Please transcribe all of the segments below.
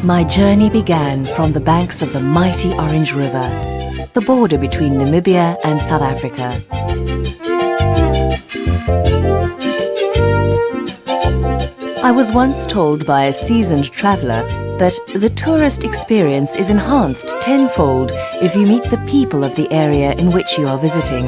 My journey began from the banks of the mighty Orange River, the border between Namibia and South Africa. I was once told by a seasoned traveller that the tourist experience is enhanced tenfold if you meet the people of the area in which you are visiting.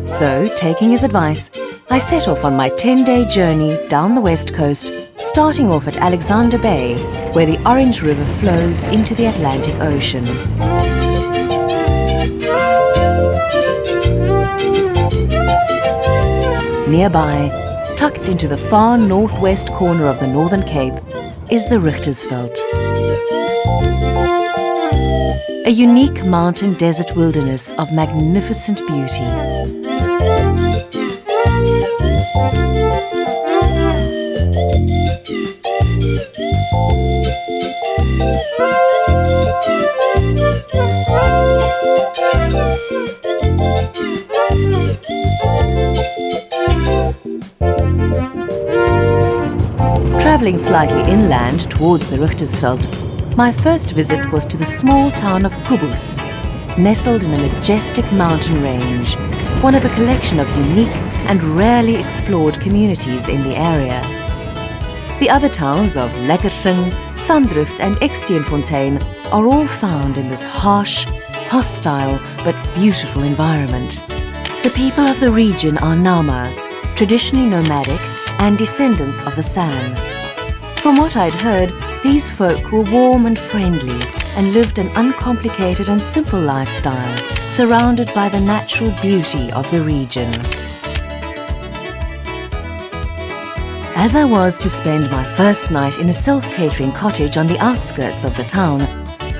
So, taking his advice, I set off on my 10-day journey down the west coast, starting off at Alexander Bay, where the Orange River flows into the Atlantic Ocean. Nearby, tucked into the far northwest corner of the Northern Cape, is the Richtersveld. A unique mountain desert wilderness of magnificent beauty. Travelling slightly inland towards the Richtersveld, my first visit was to the small town of Kubus, nestled in a majestic mountain range, one of a collection of unique and rarely explored communities in the area. The other towns of Lekkersing, Sandrift and Eksteenfontein are all found in this harsh, hostile but beautiful environment. The people of the region are Nama, traditionally nomadic and descendants of the San. From what I'd heard, these folk were warm and friendly and lived an uncomplicated and simple lifestyle, surrounded by the natural beauty of the region. As I was to spend my first night in a self-catering cottage on the outskirts of the town,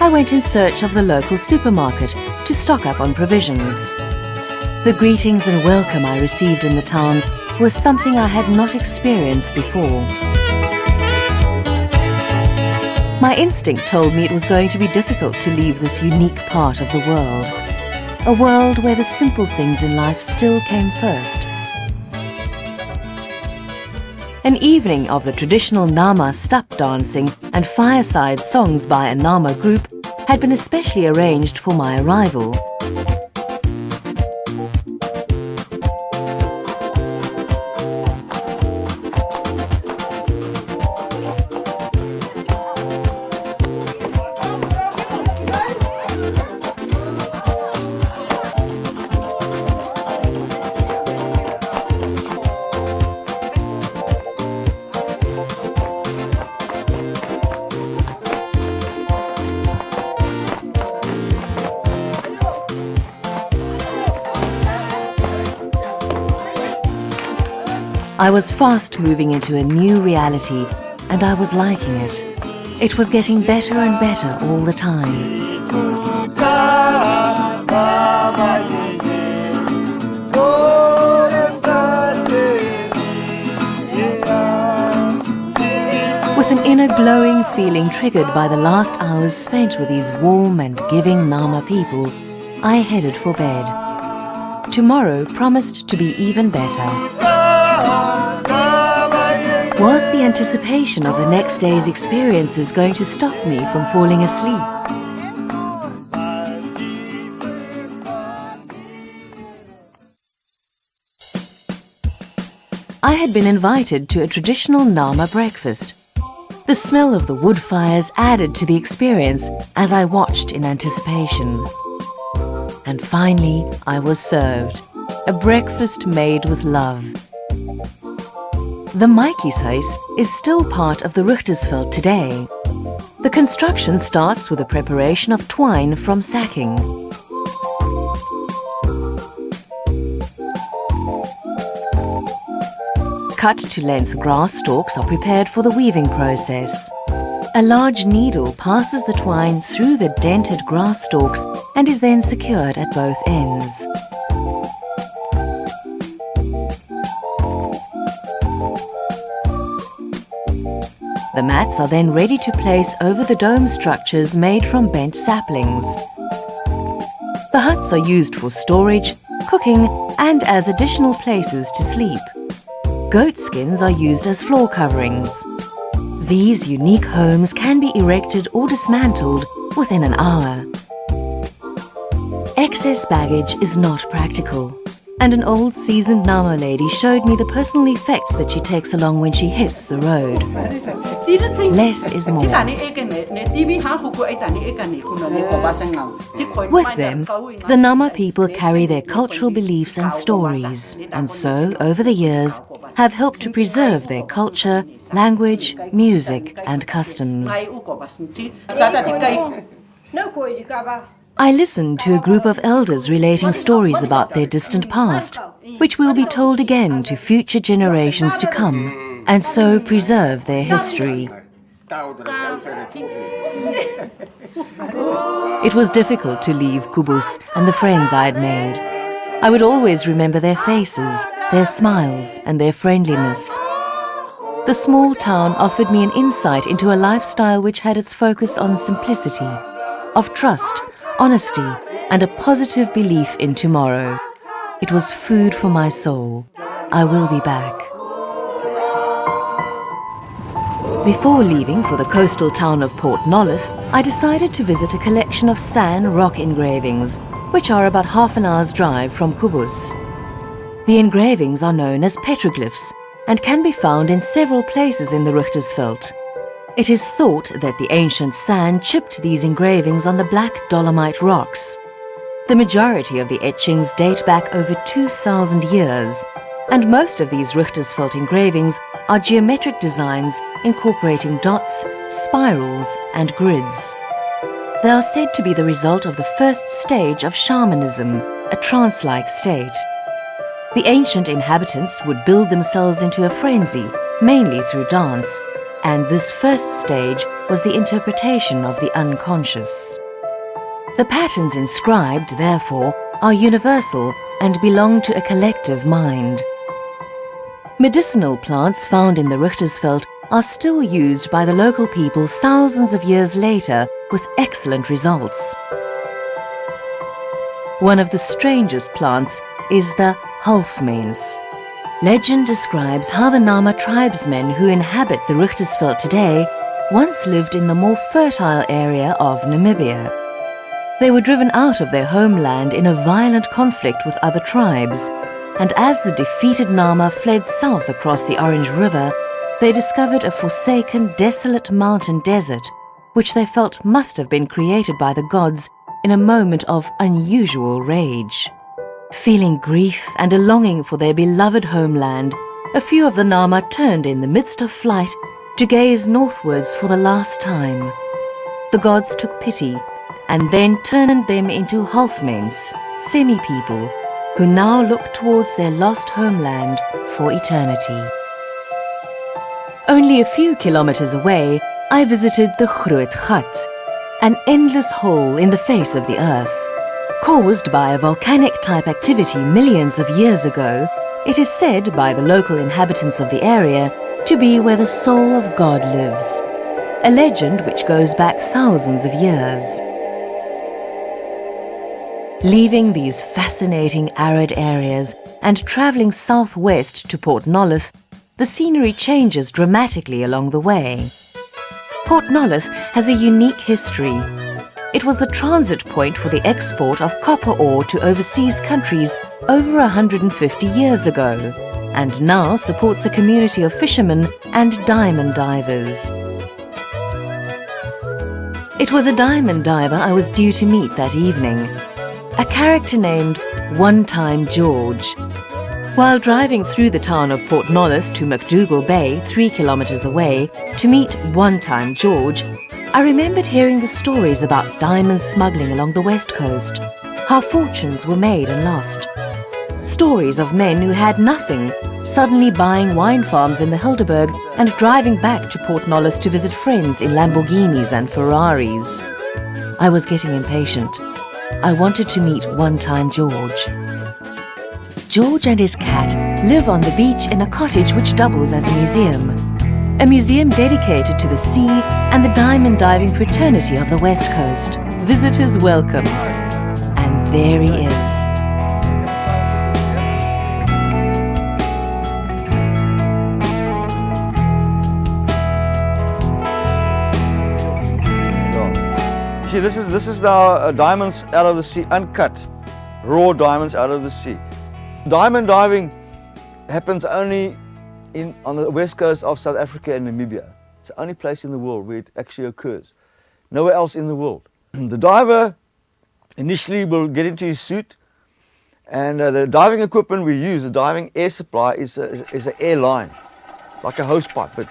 I went in search of the local supermarket to stock up on provisions. The greetings and welcome I received in the town was something I had not experienced before. My instinct told me it was going to be difficult to leave this unique part of the world, a world where the simple things in life still came first. An evening of the traditional Nama stap dancing and fireside songs by a Nama group had been especially arranged for my arrival. I was fast moving into a new reality, and I was liking it. It was getting better and better all the time. With an inner glowing feeling triggered by the last hours spent with these warm and giving Nama people, I headed for bed. Tomorrow promised to be even better. Was the anticipation of the next day's experiences going to stop me from falling asleep? I had been invited to a traditional Nama breakfast. The smell of the wood fires added to the experience as I watched in anticipation. And finally, I was served. A breakfast made with love. The Maatjieshuis is still part of the Richtersveld today. The construction starts with the preparation of twine from sacking. Cut-to-length grass stalks are prepared for the weaving process. A large needle passes the twine through the dented grass stalks and is then secured at both ends. The mats are then ready to place over the dome structures made from bent saplings. The huts are used for storage, cooking, and as additional places to sleep. Goat skins are used as floor coverings. These unique homes can be erected or dismantled within an hour. Excess baggage is not practical, and an old seasoned Nama lady showed me the personal effects that she takes along when she hits the road. Less is more. With them, the Nama people carry their cultural beliefs and stories, and so, over the years, have helped to preserve their culture, language, music, and customs. I listened to a group of elders relating stories about their distant past, which will be told again to future generations to come, and so preserve their history. It was difficult to leave Kubus and the friends I had made. I would always remember their faces, their smiles, and their friendliness. The small town offered me an insight into a lifestyle which had its focus on simplicity, of trust, honesty, and a positive belief in tomorrow. It was food for my soul. I will be back. Before leaving for the coastal town of Port Nolloth, I decided to visit a collection of San rock engravings, which are about half an hour's drive from Kubus. The engravings are known as petroglyphs and can be found in several places in the Richtersveld. It is thought that the ancient San chipped these engravings on the black dolomite rocks. The majority of the etchings date back over 2,000 years, and most of these Richtersveld engravings are geometric designs incorporating dots, spirals, and grids. They are said to be the result of the first stage of shamanism, a trance-like state. The ancient inhabitants would build themselves into a frenzy, mainly through dance, and this first stage was the interpretation of the unconscious. The patterns inscribed, therefore, are universal and belong to a collective mind. Medicinal plants found in the Richtersveld are still used by the local people thousands of years later with excellent results. One of the strangest plants is the halfmeens. Legend describes how the Nama tribesmen who inhabit the Richtersveld today once lived in the more fertile area of Namibia. They were driven out of their homeland in a violent conflict with other tribes, and as the defeated Nama fled south across the Orange River, they discovered a forsaken, desolate mountain desert, which they felt must have been created by the gods in a moment of unusual rage. Feeling grief and a longing for their beloved homeland, a few of the Nama turned in the midst of flight to gaze northwards for the last time. The gods took pity and then turned them into halfmeens, semi-people, who now look towards their lost homeland for eternity. Only a few kilometers away, I visited the Groot Gat, an endless hole in the face of the earth. Caused by a volcanic-type activity millions of years ago, it is said by the local inhabitants of the area to be where the soul of God lives, a legend which goes back thousands of years. Leaving these fascinating arid areas and travelling southwest to Port Nolloth, the scenery changes dramatically along the way. Port Nolloth has a unique history. It was the transit point for the export of copper ore to overseas countries over 150 years ago, and now supports a community of fishermen and diamond divers. It was a diamond diver I was due to meet that evening, a character named One Time George. While driving through the town of Port Nolloth to McDougall Bay, 3 kilometers away, to meet One Time George, I remembered hearing the stories about diamond smuggling along the west coast, how fortunes were made and lost. Stories of men who had nothing, suddenly buying wine farms in the Helderberg and driving back to Port Nolloth to visit friends in Lamborghinis and Ferraris. I was getting impatient. I wanted to meet One Time George. George and his cat live on the beach in a cottage which doubles as a museum dedicated to the sea and the diamond diving fraternity of the West Coast. Visitors welcome. And there he is. See, this is now diamonds out of the sea, uncut, raw diamonds out of the sea. Diamond diving happens only on the west coast of South Africa and Namibia. It's the only place in the world where it actually occurs. Nowhere else in the world. The diver initially will get into his suit, and the diving equipment we use, the diving air supply, is an air line, like a hose pipe, but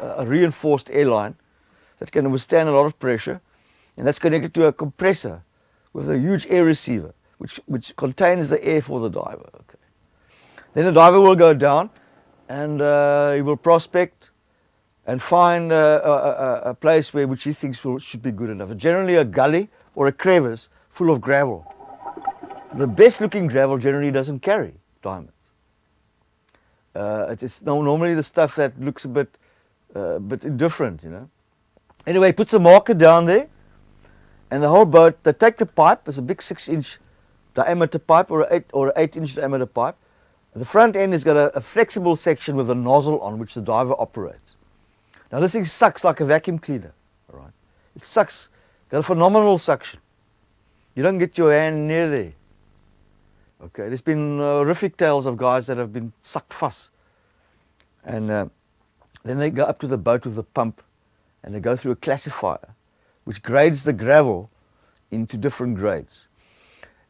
a reinforced air line that can withstand a lot of pressure, and that's connected to a compressor with a huge air receiver, which contains the air for the diver. Okay. Then the diver will go down, and he will prospect and find a place which he thinks should be good enough. Generally a gully or a crevice full of gravel. The best looking gravel generally doesn't carry diamonds. It is normally the stuff that looks a bit indifferent, you know. Anyway, he puts a marker down there, and the whole boat, they take the pipe, it's a big 6-inch diameter pipe or an 8-inch diameter pipe. The front end has got a flexible section with a nozzle on which the diver operates. Now this thing sucks like a vacuum cleaner, all right? It sucks, got a phenomenal suction. You don't get your hand near there. Okay, there's been horrific tales of guys that have been sucked fast. And then they go up to the boat with a pump, and they go through a classifier which grades the gravel into different grades.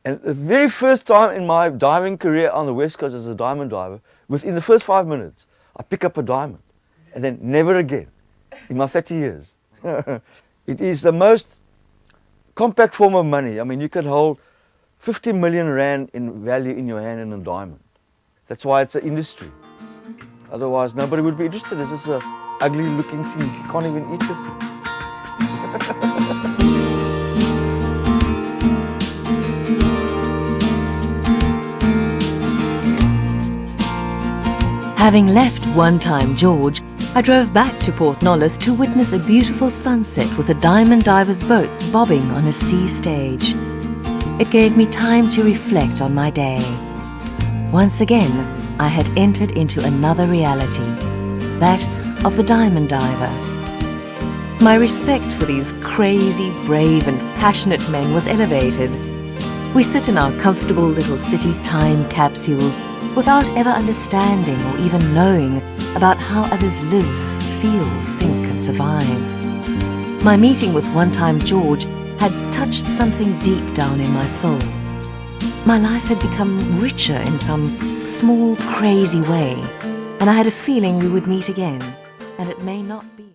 And the very first time in my diving career on the West Coast as a diamond diver, within the first 5 minutes, I pick up a diamond, and then never again in my 30 years. It is the most compact form of money. I mean, you could hold 50 million rand in value in your hand in a diamond. That's why it's an industry. Otherwise, nobody would be interested. This is an ugly looking thing. You can't even eat the thing. Having left One Time George, I drove back to Port Nolloth to witness a beautiful sunset with the diamond divers' boats bobbing on a sea stage. It gave me time to reflect on my day. Once again, I had entered into another reality, that of the diamond diver. My respect for these crazy, brave and passionate men was elevated. We sit in our comfortable little city time capsules without ever understanding or even knowing about how others live, feel, think and survive. My meeting with One Time George had touched something deep down in my soul. My life had become richer in some small, crazy way, and I had a feeling we would meet again, and it may not be.